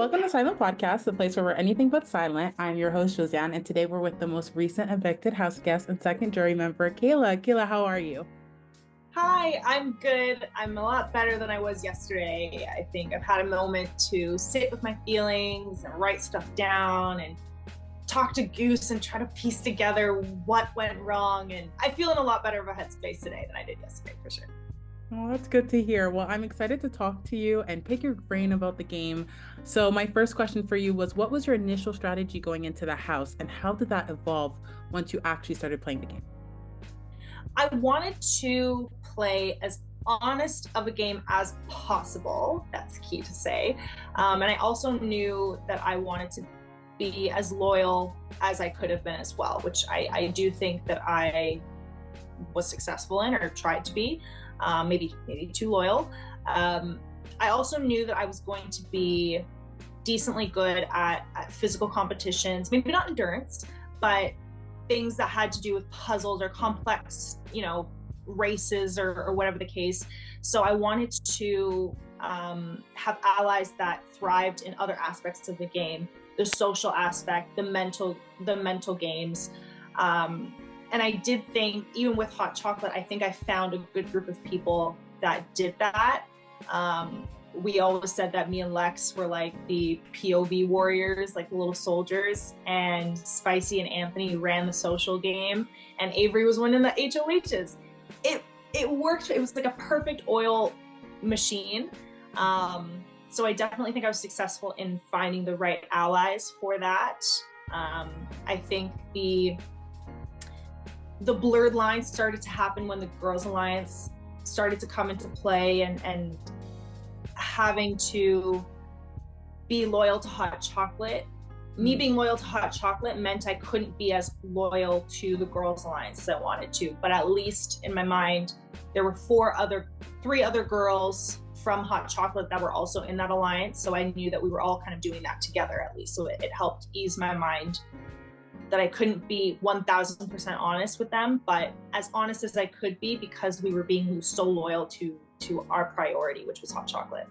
welcome to Silent Podcast, the place where we're anything but silent. I'm your host, Josiane, and today we're with the most recent evicted house guest and second jury member, Kayla. Kayla, how are you? Hi, I'm good. I'm a lot better than I was yesterday. I think I've had a moment to sit with my feelings and write stuff down and talk to Goose and try to piece together what went wrong. And I feel in a lot better of a headspace today than I did yesterday, for sure. Well, that's good to hear. Well, I'm excited to talk to you and pick your brain about the game. So my first question for you was, what was your initial strategy going into the house, and how did that evolve once you actually started playing the game? I wanted to play as honest of a game as possible. That's key to say. And I also knew that I wanted to be as loyal as I could have been as well, which I do think that I was successful in, or tried to be. Maybe too loyal. I also knew that I was going to be decently good at physical competitions, maybe not endurance, but things that had to do with puzzles or complex, races or whatever the case. So I wanted to have allies that thrived in other aspects of the game, the social aspect, the mental games. And I did think, even with hot chocolate, I think I found a good group of people that did that. We always said that me and Lex were like the POV warriors, like the little soldiers, and Spicy and Anthony ran the social game, and Avery was winning the HOHs. It worked. It was like a perfect oil machine. So I definitely think I was successful in finding the right allies for that. I think the blurred lines started to happen when the Girls Alliance started to come into play, and having to be loyal to hot chocolate. Me being loyal to hot chocolate meant I couldn't be as loyal to the Girls Alliance as I wanted to, but at least in my mind, there were three other girls from hot chocolate that were also in that alliance. So I knew that we were all kind of doing that together, at least. So it helped ease my mind that I couldn't be 1000% honest with them, but as honest as I could be, because we were being so loyal to our priority, which was hot chocolate.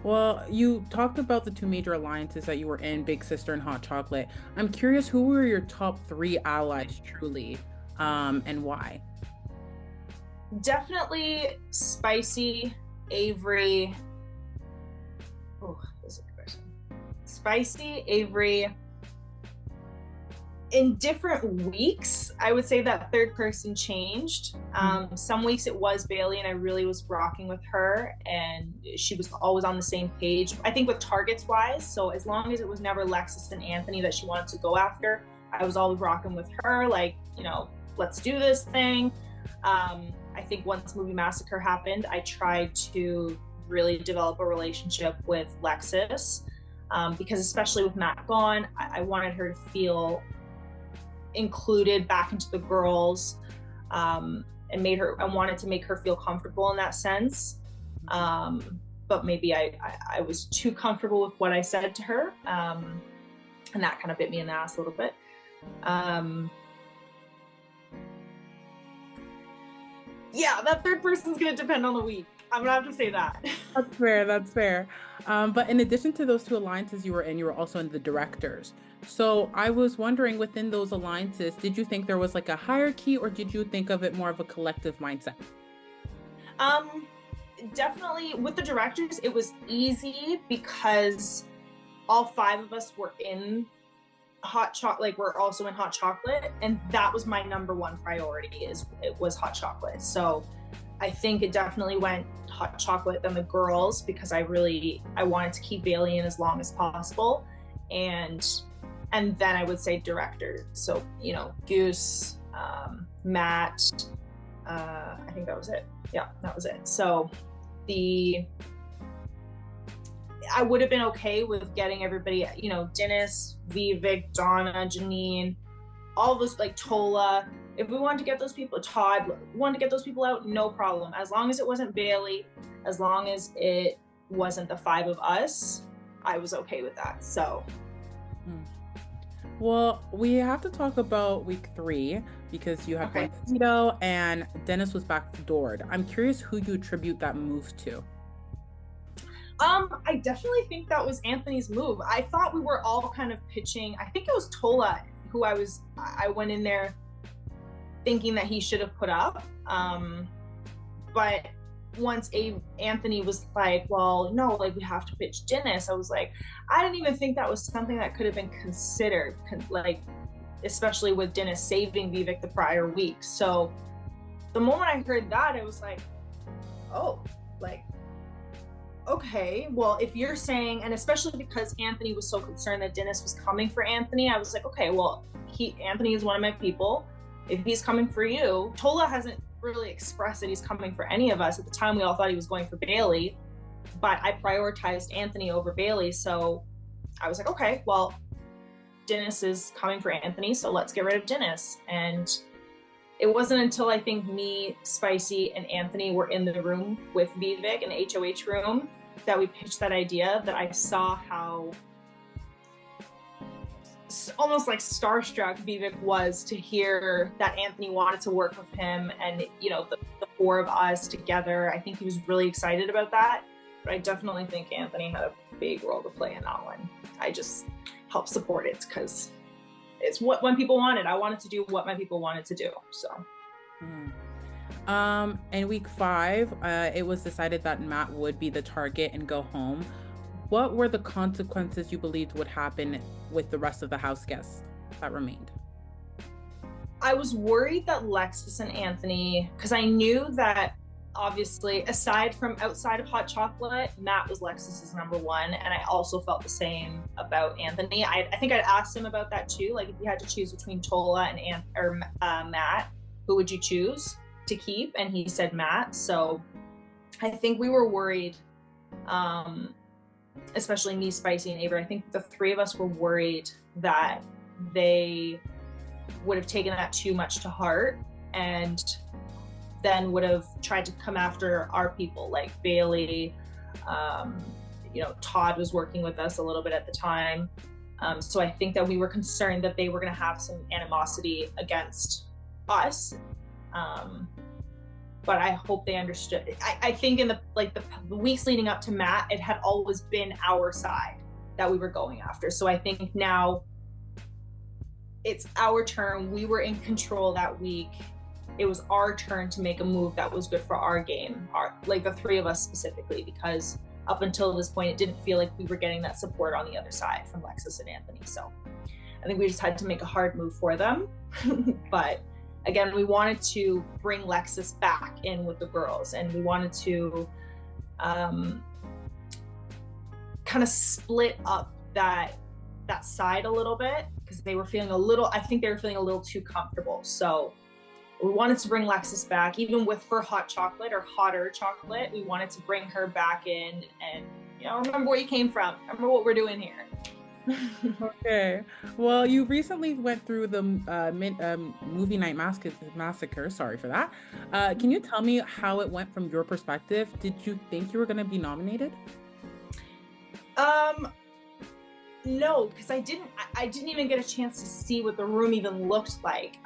Well, you talked about the two major alliances that you were in, Big Sister and Hot Chocolate. I'm curious, who were your top three allies truly, and why? Definitely Spicy, Avery. Oh, that's a good question. Spicy, Avery. In different weeks, I would say that third person changed. Some weeks it was Bailey, and I really was rocking with her, and she was always on the same page, I think, with targets wise. So as long as it was never Lexus and Anthony that she wanted to go after, I was always rocking with her, like, let's do this thing. I think once movie Massacre happened, I tried to really develop a relationship with Lexus, because especially with Matt gone, I wanted her to feel included back into the girls, and I wanted to make her feel comfortable in that sense. But maybe I was too comfortable with what I said to her, and that kind of bit me in the ass a little bit. Yeah, that third person's gonna depend on the week. I'm gonna have to say that. That's fair. But in addition to those two alliances you were in, you were also in the directors. So I was wondering, within those alliances, did you think there was like a hierarchy, or did you think of it more of a collective mindset? Definitely with the directors, it was easy because all five of us were in hot chocolate, like we're also in hot chocolate, and that was my number one priority, it was hot chocolate. So I think it definitely went hot chocolate, then the girls, because I wanted to keep Bailey in as long as possible, and then I would say director. So Goose, Matt, I think that was it. Yeah, that was it. So I would have been okay with getting everybody, Dennis, Vivek, Donna, Janine, all those, like Tola. If we wanted to get those people, Todd, wanted to get those people out, no problem. As long as it wasn't Bailey, as long as it wasn't the five of us, I was okay with that. So. Well, we have to talk about week 3 because you had one veto and Dennis was backdoored. I'm curious who you attribute that move to. I definitely think that was Anthony's move. I thought we were all kind of pitching. I think it was Tola who I went in there thinking that he should have put up. But once Anthony was like, well, no, like we have to pitch Dennis, I was like, I didn't even think that was something that could have been considered, like, especially with Dennis saving Vivek the prior week. So the moment I heard that, it was like, oh, like, okay, well, if you're saying, and especially because Anthony was so concerned that Dennis was coming for Anthony, I was like, okay, well, Anthony is one of my people. If he's coming for you, Tola hasn't really expressed that he's coming for any of us. At the time, we all thought he was going for Bailey, but I prioritized Anthony over Bailey. So I was like, okay, well, Dennis is coming for Anthony, so let's get rid of Dennis. And it wasn't until I think me, Spicy, and Anthony were in the room with Vivek in the HOH room that we pitched that idea, that I saw how almost like starstruck Vivek was to hear that Anthony wanted to work with him, and you know, the four of us together. I think he was really excited about that, but I definitely think Anthony had a big role to play in that one. I just helped support it because it's what when people wanted. I wanted to do what my people wanted to do. So in week 5, it was decided that Matt would be the target and go home. What were the consequences you believed would happen with the rest of the house guests that remained? I was worried that Lexus and Anthony, because I knew that obviously outside of hot chocolate, Matt was Lexus's number 1, and I also felt the same about Anthony. I think I'd asked him about that too, like if you had to choose between Tola and Matt, who would you choose to keep? And he said Matt. So I think we were worried, especially me, Spicy, and Avery. I think the 3 of us were worried that they would have taken that too much to heart and then would have tried to come after our people, like Bailey. You know, Todd was working with us a little bit at the time. So I think that we were concerned that they were going to have some animosity against us. But I hope they understood. I think in the weeks leading up to Matt, it had always been our side that we were going after. So I think now it's our turn. We were in control that week. It was our turn to make a move that was good for our game, like the 3 of us specifically, because up until this point, it didn't feel like we were getting that support on the other side from Lexus and Anthony. So I think we just had to make a hard move for them. But again, we wanted to bring Lexus back in with the girls, and we wanted to kind of split up that side a little bit, because they were feeling I think they were feeling a little too comfortable. So we wanted to bring Lexus back, even for hot chocolate or hotter chocolate. We wanted to bring her back in and, you know, remember where you came from. Remember what we're doing here. Okay. Well, you recently went through the movie night massacre. Sorry for that. Can you tell me how it went from your perspective? Did you think you were going to be nominated? No, because I didn't even get a chance to see what the room even looked like.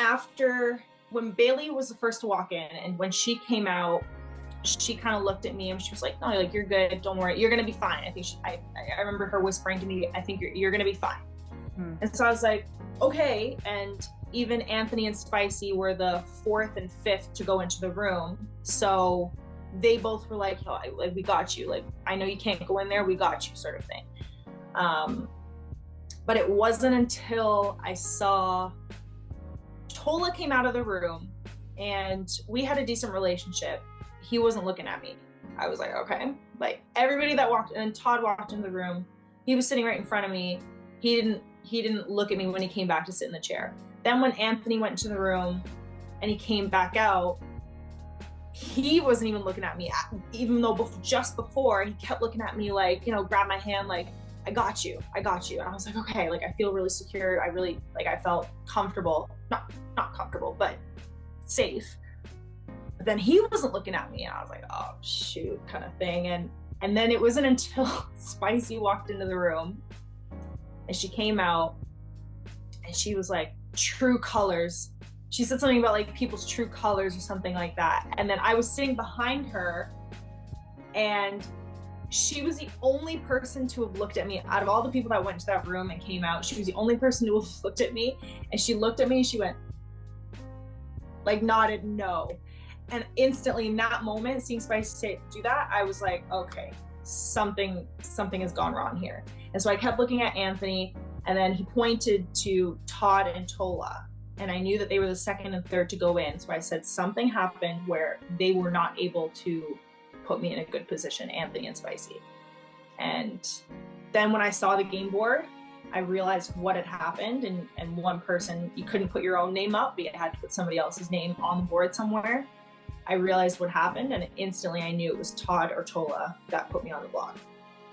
After when Bailey was the first to walk in, and when she came out, she kind of looked at me and she was like, no, like, you're good, don't worry, you're gonna be fine. I think I remember her whispering to me, I think you're gonna be fine. And so I was like, okay. And even Anthony and Spicy were the 4th and 5th to go into the room, so they both were like, oh, like, we got you, like, I know you can't go in there, we got you, sort of thing. But it wasn't until I saw Tola came out of the room, and we had a decent relationship. He wasn't looking at me. I was like, okay. Like, everybody that walked in, and Todd walked in the room, he was sitting right in front of me. He didn't look at me when he came back to sit in the chair. Then when Anthony went into the room and he came back out, he wasn't even looking at me, even though just before he kept looking at me, like, you know, grab my hand, like, I got you. And I was like, okay, like, I feel really secure. I really, like, I felt comfortable, not comfortable, but safe. But then he wasn't looking at me, and I was like, oh shoot, kind of thing. And then it wasn't until Spicy walked into the room and she came out and she was like, true colors. She said something about like people's true colors or something like that. And then I was sitting behind her, And she was the only person to have looked at me out of all the people that went to that room and came out. She was the only person to have looked at me, and she looked at me and she went, like, nodded no. And instantly in that moment, seeing Spicy do that, I was like, okay, something has gone wrong here. And so I kept looking at Anthony, and then he pointed to Todd and Tola, and I knew that they were the second and third to go in. So I said something happened where they were not able to put me in a good position, Anthony and Spicy. And then when I saw the game board, I realized what had happened, and one person, you couldn't put your own name up, but you had to put somebody else's name on the board somewhere. I realized what happened, and instantly I knew it was Todd or Tola that put me on the block.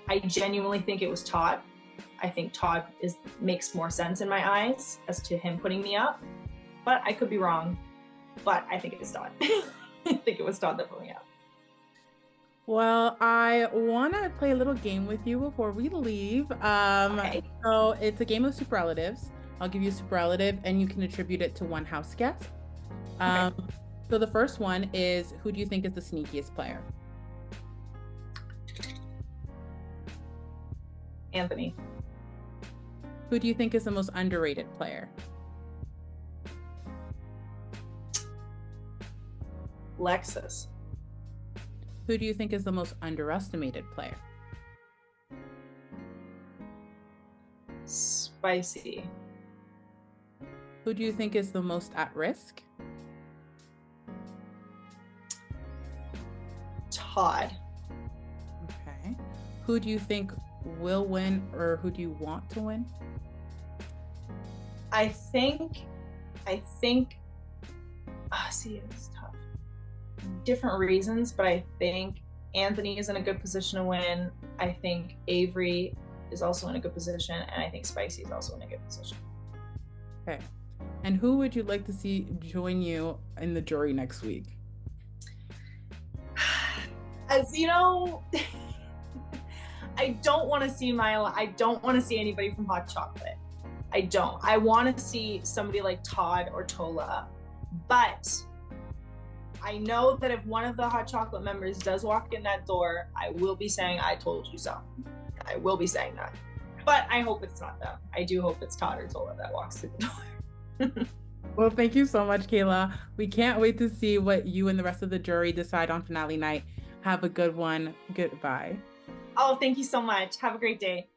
I genuinely think it was Todd. I think Todd makes more sense in my eyes as to him putting me up, but I could be wrong. But I think it was Todd. I think it was Todd that put me up. Well, I want to play a little game with you before we leave. Okay. So it's a game of superlatives. I'll give you a superlative, and you can attribute it to one house guest. Okay. So the first one is, who do you think is the sneakiest player? Anthony. Who do you think is the most underrated player? Lexus. Who do you think is the most underestimated player? Spicy. Who do you think is the most at risk? Todd. Okay. Who do you think will win, or who do you want to win? I think, see, it's tough. Different reasons, but I think Anthony is in a good position to win. I think Avery is also in a good position, and I think Spicy is also in a good position. Okay. And who would you like to see join you in the jury next week? As you know, I don't want to see anybody from Hot Chocolate. I don't. I want to see somebody like Todd or Tola, but I know that if one of the Hot Chocolate members does walk in that door, I will be saying, I told you so. I will be saying that. But I hope it's not them. I do hope it's Todd or Tola that walks through the door. Well, thank you so much, Kayla. We can't wait to see what you and the rest of the jury decide on finale night. Have a good one. Goodbye. Oh, thank you so much. Have a great day.